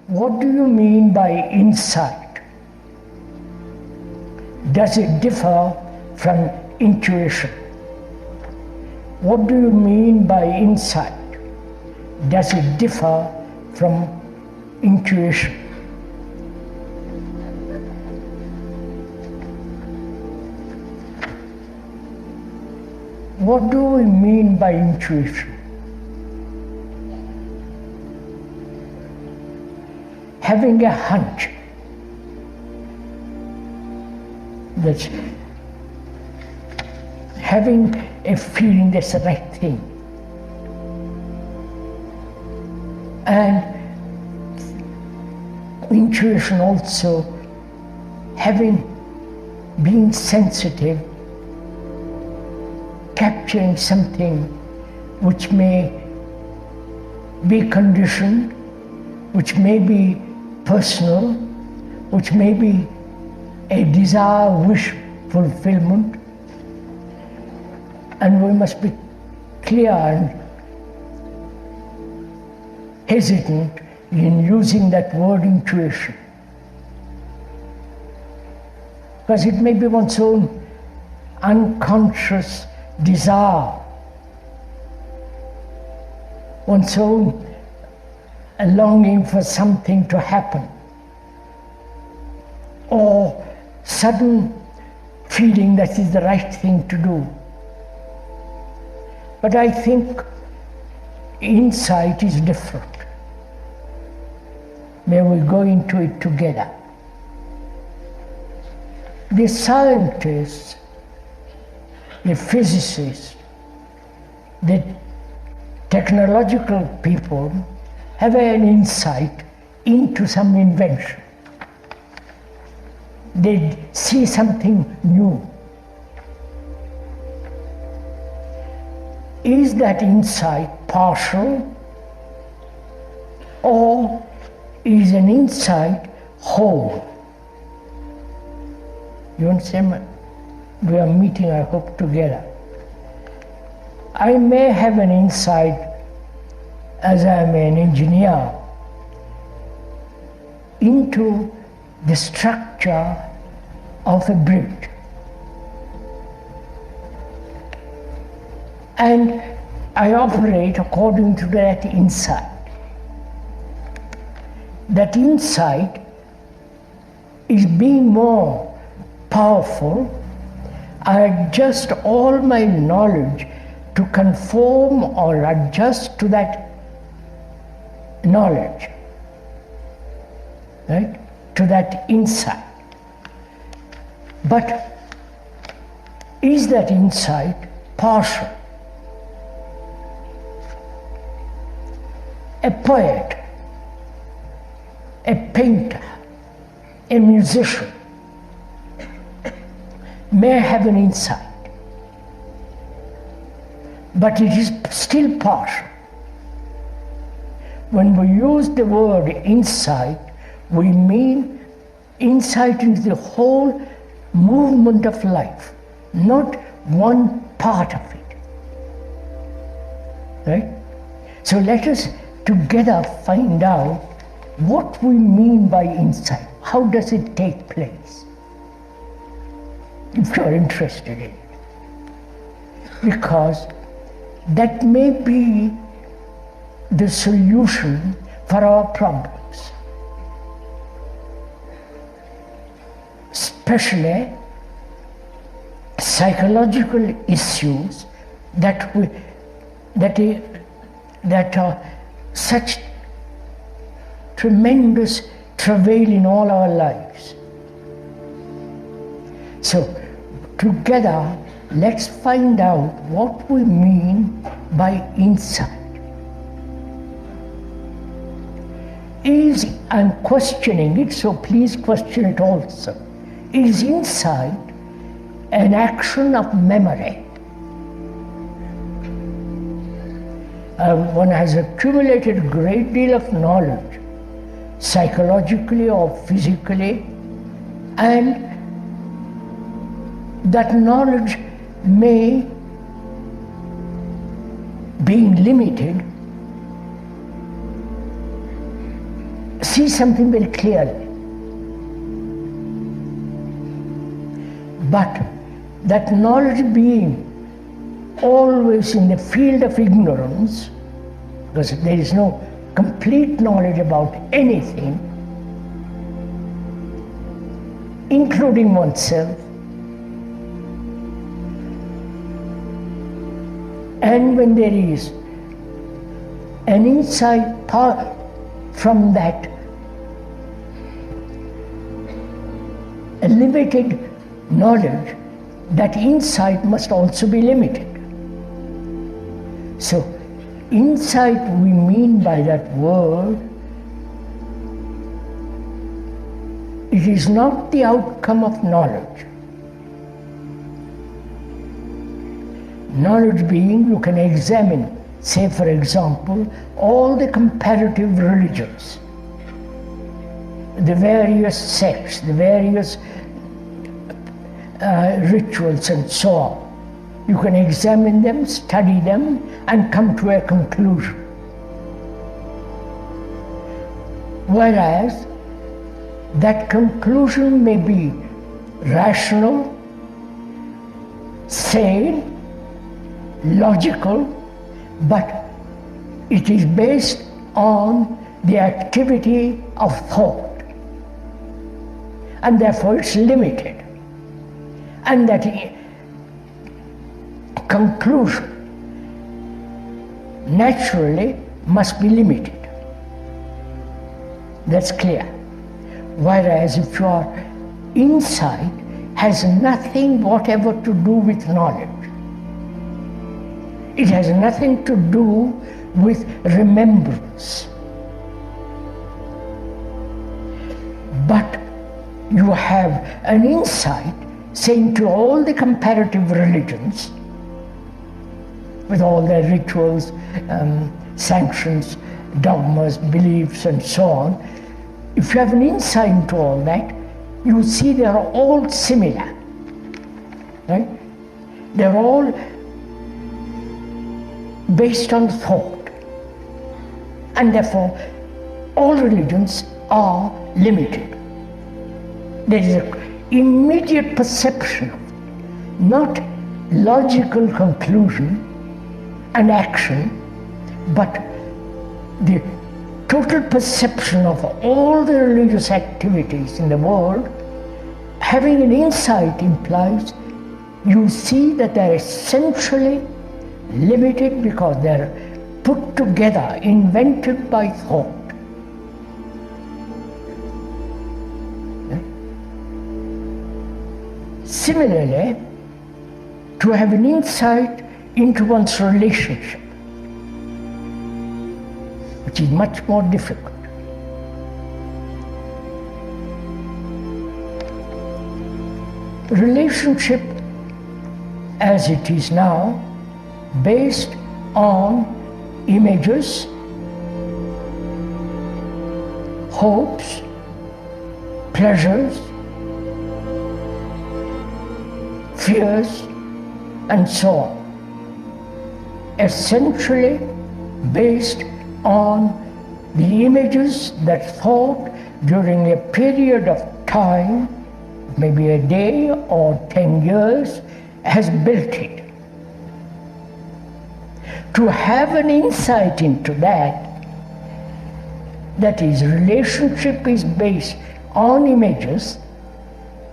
What do you mean by insight? Does it differ from intuition? What do you mean by insight? Does it differ from intuition? What do we mean by intuition? Having a hunch. That's having a feeling that's the right thing. And intuition also, being sensitive, capturing something which may be conditioned, which may be personal, which may be a desire, wish fulfillment. And we must be clear and hesitant in using that word intuition, because it may be one's own unconscious desire, one's own longing for something to happen, or sudden feeling that is the right thing to do. But I think insight is different. May we go into it together. The scientists, the physicists, the technological people have an insight into some invention. They see something new. Is that insight partial, or is an insight whole? You understand? We are meeting, I hope, together. I may have an insight, as I am an engineer, into the structure of a bridge. And I operate according to that insight. That insight is being more powerful. I adjust all my knowledge to conform or adjust to that knowledge, right? To that insight. But is that insight partial? A poet, a painter, a musician may have an insight, but it is still partial. When we use the word insight, we mean insight into the whole movement of life, not one part of it. Right? So let us together find out what we mean by insight. How does it take place? If you are interested in it. Because that may be the solution for our problems. Especially psychological issues that are such tremendous travail in all our lives. So together, let's find out what we mean by insight. I'm questioning it, so please question it also. Is insight an action of memory? One has accumulated a great deal of knowledge, psychologically or physically, and that knowledge may, being limited, see something very clearly. But that knowledge being always in the field of ignorance, because there is no complete knowledge about anything, including oneself, and when there is an insight from that, a limited knowledge, that insight must also be limited. So, insight we mean by that word, it is not the outcome of knowledge. Knowledge being, you can examine, say for example, all the comparative religions, the various sects, the various rituals and so on. You can examine them, study them, and come to a conclusion. Whereas that conclusion may be rational, sane, logical, but it is based on the activity of thought, and therefore it's limited. And that conclusion naturally must be limited. That's clear. Whereas if your insight has nothing whatever to do with knowledge, it has nothing to do with remembrance, but you have an insight saying to all the comparative religions, with all their rituals, sanctions, dogmas, beliefs, and so on, if you have an insight into all that, you see they are all similar, right? They're all based on thought, and therefore all religions are limited. There is an immediate perception, not logical conclusion and action, but the total perception of all the religious activities in the world. Having an insight implies you see that they're essentially limited because they're put together, invented by thought. Similarly, to have an insight into one's relationship, which is much more difficult. Relationship as it is now, based on images, hopes, pleasures, fears, and so on, essentially based on the images that thought during a period of time, maybe a day or 10 years, has built it. To have an insight into that, that is, relationship is based on images,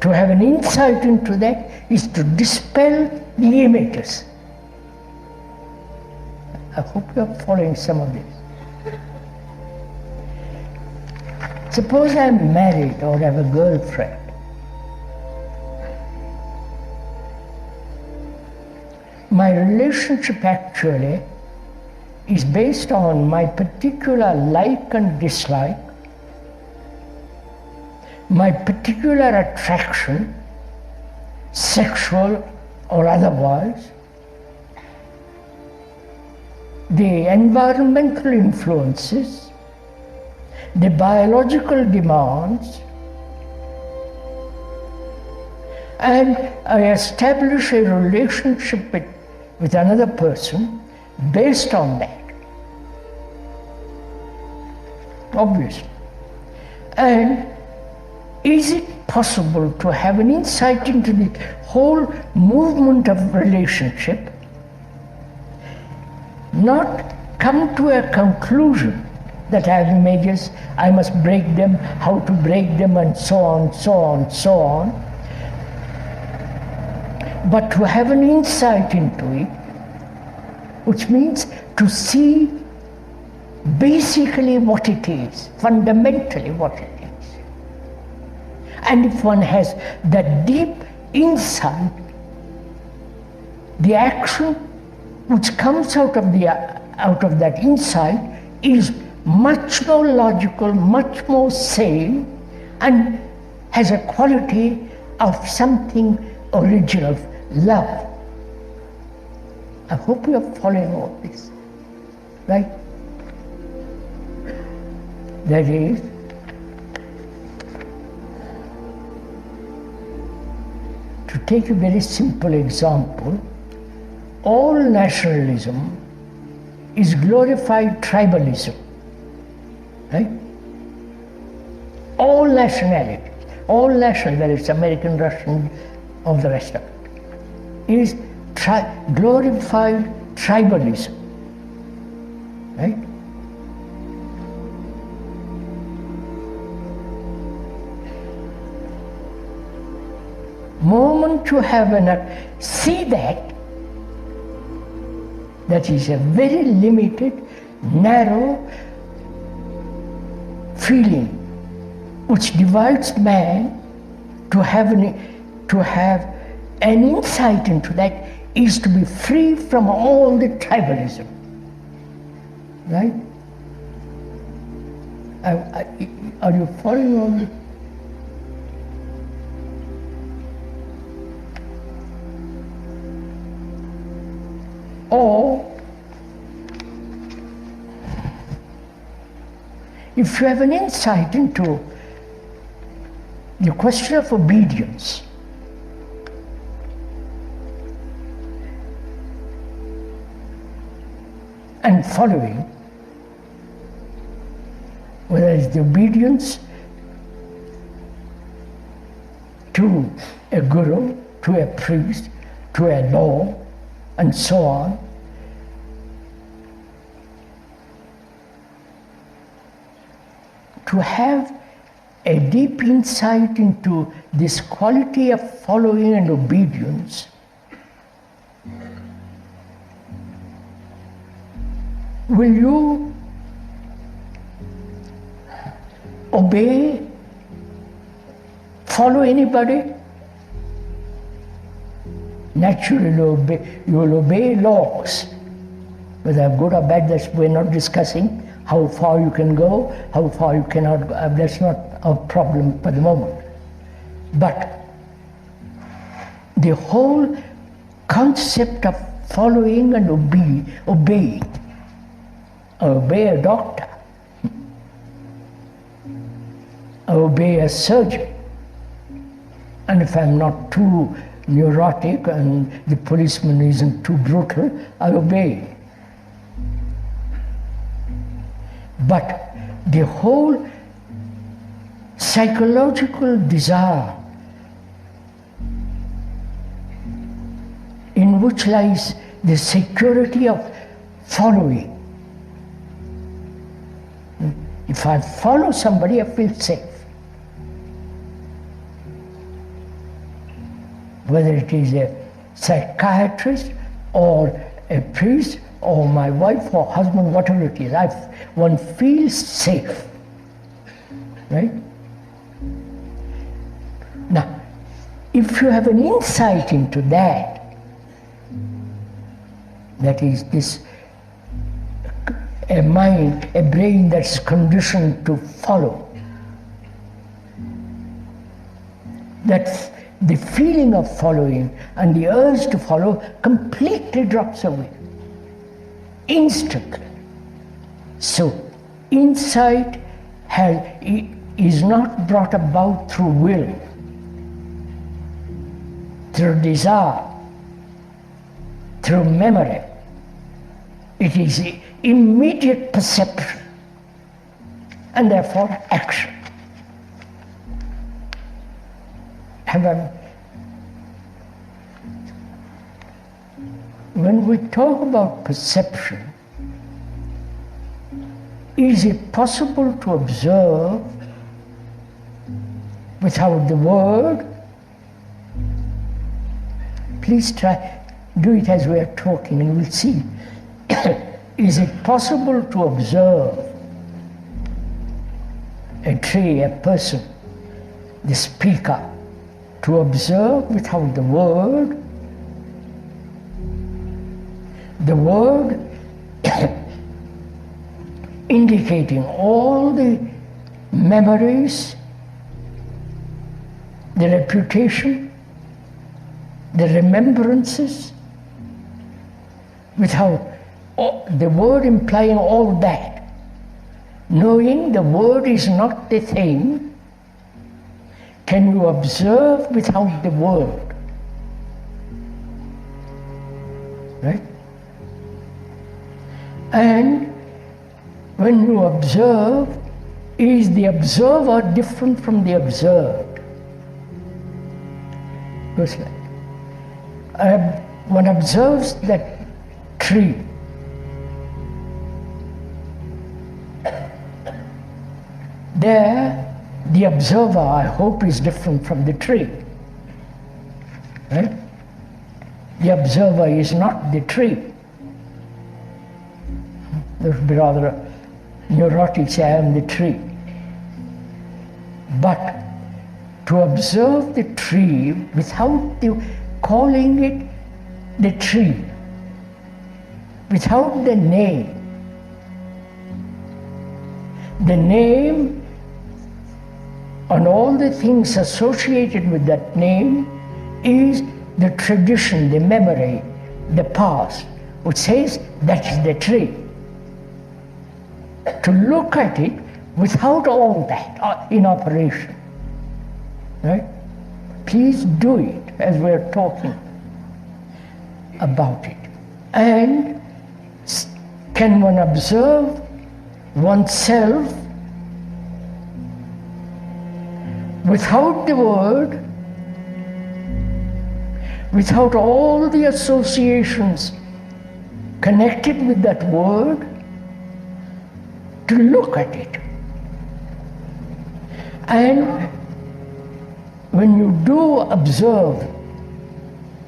to have an insight into that is to dispel the images. I hope you are following some of this. Suppose I am married or have a girlfriend. My relationship actually is based on my particular like and dislike, my particular attraction, sexual or otherwise, the environmental influences, the biological demands, and I establish a relationship with another person based on that. Obviously. And is it possible to have an insight into the whole movement of relationship, not come to a conclusion that I have images, I must break them, how to break them, and so on, so on, so on, but to have an insight into it, which means to see basically what it is, fundamentally what it is. And if one has that deep insight, the action which comes out of that insight is much more logical, much more sane, and has a quality of something original, love. I hope you are following all this, right? That is, to take a very simple example, all nationalism is glorified tribalism, right? All nationality, whether it's American, Russian, or the rest of it, is glorified tribalism, right? Moment you have see that is a very limited, narrow feeling which divides man. To have an insight into that is to be free from all the tribalism, right? Are you following all this? Or if you have an insight into the question of obedience, and following, whether it's the obedience to a guru, to a priest, to a law, and so on, to have a deep insight into this quality of following and obedience, will you follow anybody? Naturally, you will obey laws, whether good or bad. We're not discussing how far you can go, how far you cannot go. That's not a problem for the moment. But the whole concept of following and obeying. I obey a doctor. I obey a surgeon. And if I'm not too neurotic and the policeman isn't too brutal, I obey. But the whole psychological desire in which lies the security of following. If I follow somebody, I feel safe. Whether it is a psychiatrist or a priest or my wife or husband, whatever it is, one feels safe, right? Now, if you have an insight into that is this, a mind, a brain that's conditioned to follow, that's the feeling of following and the urge to follow completely drops away, instantly. So, insight is not brought about through will, through desire, through memory. It is immediate perception and therefore action. when we talk about perception, is it possible to observe without the word? Please try, do it as we are talking and we'll see. Is it possible to observe a tree, a person, the speaker, to observe without the word? The word indicating all the memories, the reputation, the remembrances, without the word implying all that. Knowing the word is not the thing, can you observe without the word? Right? And when you observe, is the observer different from the observed? Goes like, one observes that tree. There, the observer, I hope, is different from the tree. Right? The observer is not the tree. That would be rather neurotic, say, I am the tree. But to observe the tree without calling it the tree, without the name and all the things associated with that name is the tradition, the memory, the past, which says that is the tree. To look at it without all that in operation. Right? Please do it as we're talking about it. And can one observe oneself without the word, without all the associations connected with that word, to look at it? And when you do observe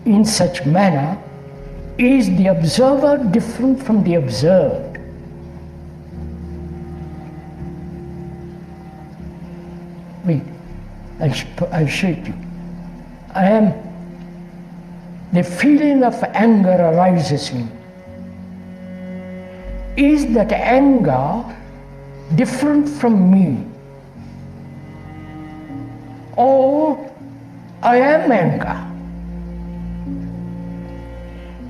in such manner, is the observer different from the observed? Wait, I'll show it to you. The feeling of anger arises in me. Is that anger different from me? Or I am anger.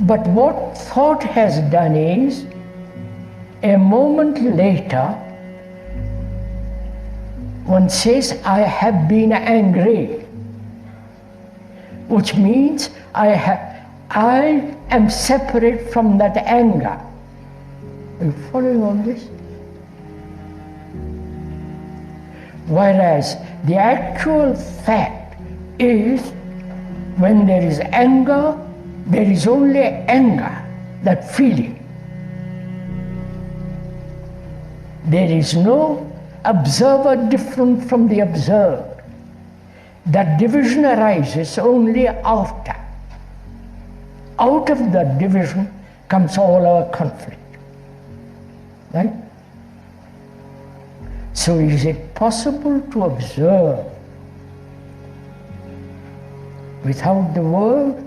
But what thought has done is, a moment later, one says, I have been angry, which means I am separate from that anger. Are you following on this? Whereas the actual fact is, when there is anger, there is only anger, that feeling. There is no observer different from the observed. That division arises only after. Out of that division comes all our conflict. Right? So is it possible to observe without the word,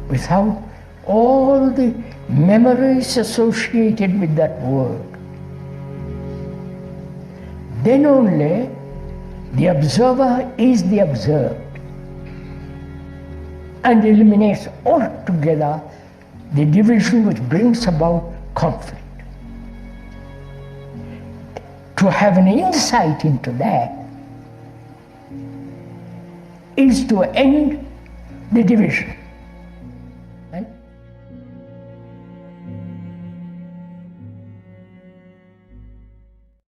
without all the memories associated with that word? Then only the observer is the observed and eliminates altogether the division which brings about conflict. To have an insight into that is to end the division.